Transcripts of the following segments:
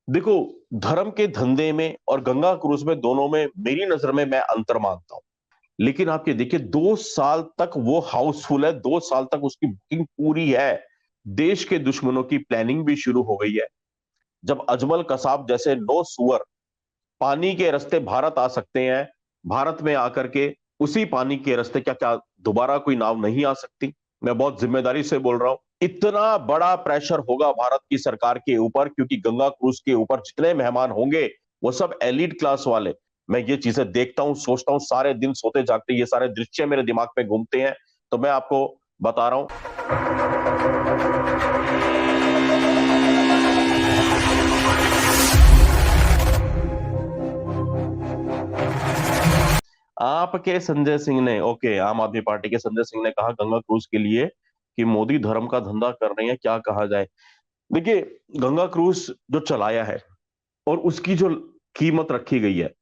देखो, धर्म के धंधे में और गंगा क्रूज में दोनों में मेरी नजर में मैं अंतर मानता हूं। लेकिन आप ये देखिए 2 साल तक वो हाउसफुल है, 2 साल तक उसकी बुकिंग पूरी है। देश के दुश्मनों की प्लानिंग भी शुरू हो गई है। जब अजमल कसाब जैसे 9 सुअर पानी के रास्ते भारत आ सकते हैं, भारत में आकर के उसी पानी के रास्ते क्या क्या दोबारा कोई नाव नहीं आ सकती? मैं बहुत जिम्मेदारी से बोल रहा हूं। इतना बड़ा प्रेशर होगा भारत की सरकार के ऊपर, क्योंकि गंगा क्रूज के ऊपर जितने मेहमान होंगे वो सब एलिट क्लास वाले। मैं ये चीजें देखता हूं, सोचता हूं, सारे दिन सोते जागते ये सारे दृश्य मेरे दिमाग में घूमते हैं। तो मैं आपको बता रहा हूं। आपके संजय सिंह ने, ओके, आम आदमी पार्टी के संजय सिंह ने कहा गंगा क्रूज के लिए कि मोदी धर्म का धंधा कर रहे हैं, क्या कहा जाए। देखिए, गंगा क्रूज जो चलाया है और उसकी जो कीमत रखी गई है,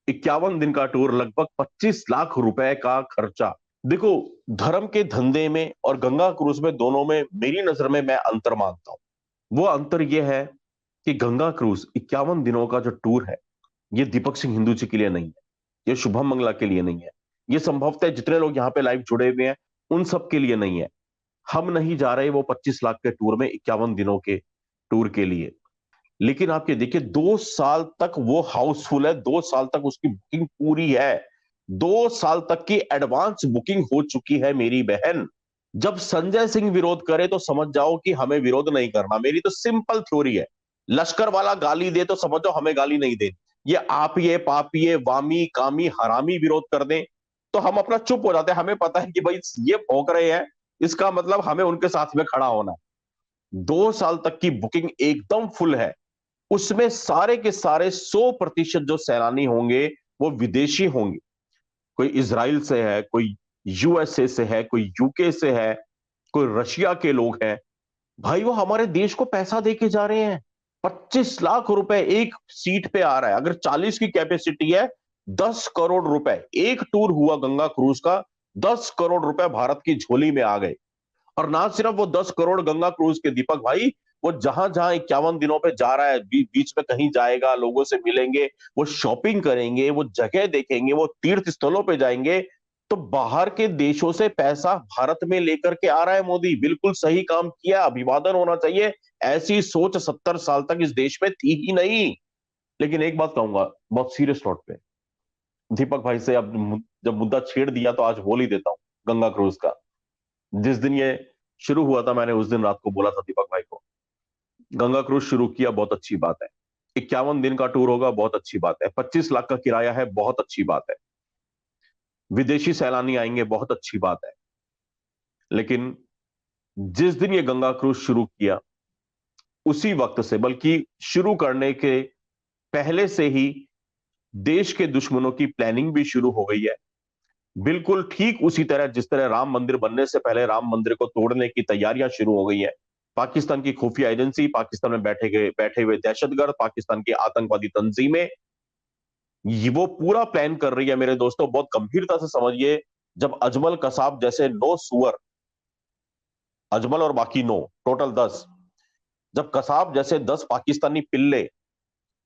51 दिन का टूर, लगभग 25 लाख रुपए का खर्चा। देखो, धर्म के धंधे में और गंगा क्रूज में दोनों में मेरी नजर में मैं अंतर मानता हूं। वो अंतर यह है कि गंगा क्रूज 51 दिनों का जो टूर है, ये दीपक सिंह हिंदू जी के लिए नहीं है, ये शुभम मंगला के लिए नहीं है, ये संभवतः जितने लोग यहाँ पे लाइव जुड़े हुए हैं उन सब के लिए नहीं है। हम नहीं जा रहे वो 25 लाख के टूर में 51 दिनों के टूर के लिए। लेकिन आप ये देखिए 2 साल तक वो हाउसफुल है, 2 साल तक उसकी बुकिंग पूरी है। 2 साल तक की एडवांस बुकिंग हो चुकी है मेरी बहन। जब संजय सिंह विरोध करे तो समझ जाओ कि हमें विरोध नहीं करना। मेरी तो सिंपल थ्योरी है। लश्कर वाला गाली दे तो समझो हमें गाली नहीं दे। ये आप ये पापिये वामी कामी हरामी विरोध कर दें तो हम अपना चुप हो जाते हैं। हमें पता है कि भाई ये भौंक रहे हैं, इसका मतलब हमें उनके साथ में खड़ा होना है। 2 साल तक की बुकिंग एकदम फुल है। उसमें सारे के सारे 100% जो सैलानी होंगे वो विदेशी होंगे। कोई इजराइल से है, कोई यूएसए से है, कोई यूके से है, कोई रशिया के लोग हैं। भाई वो हमारे देश को पैसा दे के जा रहे हैं। 25 लाख रुपए एक सीट पे आ रहा है। अगर 40 की कैपेसिटी है, 10 करोड़ रुपए एक टूर हुआ गंगा क्रूज का। 10 करोड़ रुपए भारत की झोली में आ गए। और ना सिर्फ वो 10 करोड़ गंगा क्रूज के, दीपक भाई, वो जहां जहां 51 दिनों पे जा रहा है, बीच में कहीं जाएगा, लोगों से मिलेंगे, वो शॉपिंग करेंगे, वो जगह देखेंगे, वो तीर्थ स्थलों पे जाएंगे। तो बाहर के देशों से पैसा भारत में लेकर के आ रहा है मोदी। बिल्कुल सही काम किया, अभिवादन होना चाहिए। ऐसी सोच 70 साल तक इस देश में थी ही नहीं। लेकिन एक बात कहूंगा बहुत सीरियस नोट पे, दीपक भाई से अब जब मुद्दा छेड़ दिया तो आज बोल ही देता हूं। गंगा क्रूज का जिस दिन ये शुरू हुआ था, मैंने उस दिन रात को बोला था दीपक भाई को, गंगा क्रूज शुरू किया, बहुत अच्छी बात है। 51 दिन का टूर होगा, बहुत अच्छी बात है। 25 लाख का किराया है, बहुत अच्छी बात है। विदेशी सैलानी आएंगे, बहुत अच्छी बात है। लेकिन जिस दिन ये गंगा क्रूज शुरू किया, उसी वक्त से, बल्कि शुरू करने के पहले से ही देश के दुश्मनों की प्लानिंग भी शुरू हो गई है। बिल्कुल ठीक उसी तरह जिस तरह राम मंदिर बनने से पहले राम मंदिर को तोड़ने की तैयारियां शुरू हो गई है। पाकिस्तान की खुफिया एजेंसी, पाकिस्तान में बैठे हुए दहशतगर्द, पाकिस्तान की आतंकवादी तंजीमें, वो पूरा प्लान कर रही है मेरे दोस्तों। बहुत गंभीरता से समझिए। जब अजमल कसाब जैसे 9 सुअर, अजमल और बाकी 9, टोटल 10, जब कसाब जैसे 10 पाकिस्तानी पिल्ले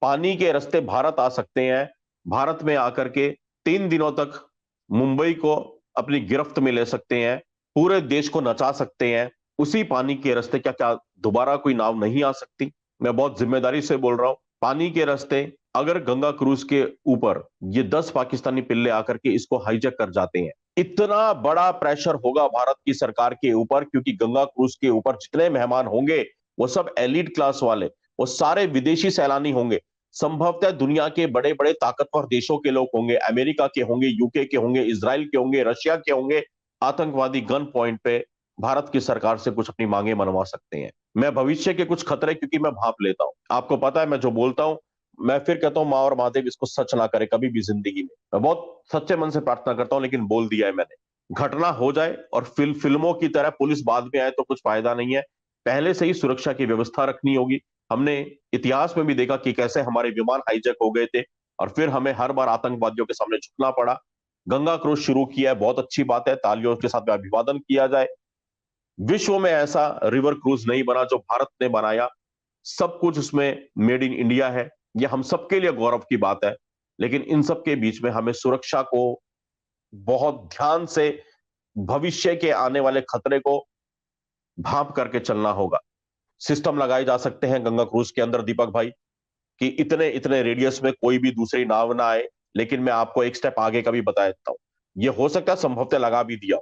पानी के रास्ते भारत आ सकते हैं, भारत में आकर के 3 दिनों तक मुंबई को अपनी गिरफ्त में ले सकते हैं, पूरे देश को नचा सकते हैं, उसी पानी के रास्ते क्या क्या दोबारा कोई नाव नहीं आ सकती? मैं बहुत जिम्मेदारी से बोल रहा हूं। पानी के रास्ते अगर गंगा क्रूज के ऊपर ये 10 पाकिस्तानी पिल्ले आकर के इसको हाईजैक कर जाते हैं, इतना बड़ा प्रेशर होगा भारत की सरकार के ऊपर, क्योंकि गंगा क्रूज के ऊपर जितने मेहमान होंगे वो सब एलिट क्लास वाले, वो सारे विदेशी सैलानी होंगे। संभवतः दुनिया के बड़े बड़े ताकतवर देशों के लोग होंगे, अमेरिका के होंगे, यूके के होंगे, इसराइल के होंगे, रशिया के होंगे। आतंकवादी गन पॉइंट पे भारत की सरकार से कुछ अपनी मांगे मनवा सकते हैं। मैं भविष्य के कुछ खतरे, क्योंकि मैं भांप लेता हूं, आपको पता है मैं जो बोलता हूं, मैं फिर कहता हूं माँ और महादेव इसको सच ना करे कभी भी जिंदगी में। मैं बहुत सच्चे मन से प्रार्थना करता हूं, लेकिन बोल दिया है मैंने। घटना हो जाए और फिल्मों की तरह पुलिस बाद में आए तो कुछ फायदा नहीं है। पहले से ही सुरक्षा की व्यवस्था रखनी होगी। हमने इतिहास में भी देखा कि कैसे हमारे विमान हाईजैक हो गए थे और फिर हमें हर बार आतंकवादियों के सामने झुकना पड़ा। गंगा क्रूज शुरू किया है, बहुत अच्छी बात है, तालियों के साथ में अभिवादन किया जाए। विश्व में ऐसा रिवर क्रूज नहीं बना जो भारत ने बनाया। सब कुछ उसमें मेड इन इंडिया है, ये हम सबके लिए गौरव की बात है। लेकिन इन सब के बीच में हमें सुरक्षा को बहुत ध्यान से, भविष्य के आने वाले खतरे को भांप करके चलना होगा। सिस्टम लगाए जा सकते हैं गंगा क्रूज के अंदर दीपक भाई, कि इतने इतने रेडियस में कोई भी दूसरी नाव ना आए। लेकिन मैं आपको एक स्टेप आगे का भी बता देता हूं, ये हो सकता है संभवतः लगा भी दिया,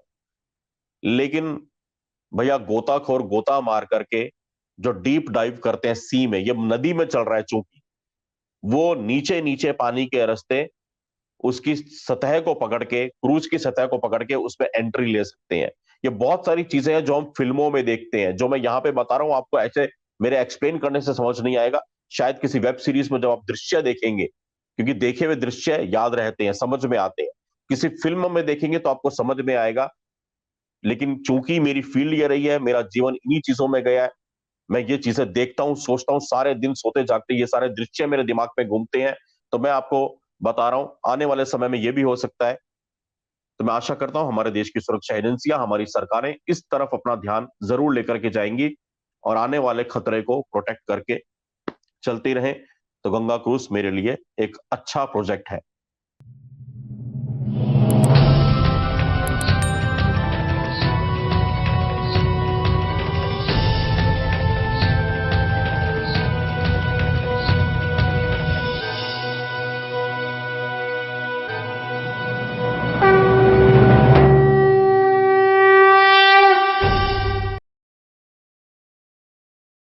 लेकिन भैया गोताखोर गोता मार करके जो डीप डाइव करते हैं सी में, ये नदी में चल रहा है चूंकि, वो नीचे नीचे पानी के रास्ते उसकी सतह को पकड़ के, क्रूज की सतह को पकड़ के उसमें एंट्री ले सकते हैं। ये बहुत सारी चीजें हैं जो हम फिल्मों में देखते हैं, जो मैं यहां पे बता रहा हूं आपको, ऐसे मेरे एक्सप्लेन करने से समझ नहीं आएगा। शायद किसी वेब सीरीज में जब आप दृश्य देखेंगे, क्योंकि देखे हुए दृश्य याद रहते हैं, समझ में आते हैं, किसी फिल्म में देखेंगे तो आपको समझ में आएगा। लेकिन चूंकि मेरी फील्ड ये रही है, मेरा जीवन इन्हीं चीजों में गया है, मैं ये चीजें देखता हूं, सोचता हूं, सारे दिन सोते जागते ये सारे दृश्य मेरे दिमाग में घूमते हैं। तो मैं आपको बता रहा हूं, आने वाले समय में ये भी हो सकता है। तो मैं आशा करता हूं हमारे देश की सुरक्षा एजेंसियां, हमारी सरकारें इस तरफ अपना ध्यान जरूर लेकर के जाएंगी और आने वाले खतरे को प्रोटेक्ट करके चलती रहें। तो गंगा क्रूज मेरे लिए एक अच्छा प्रोजेक्ट है।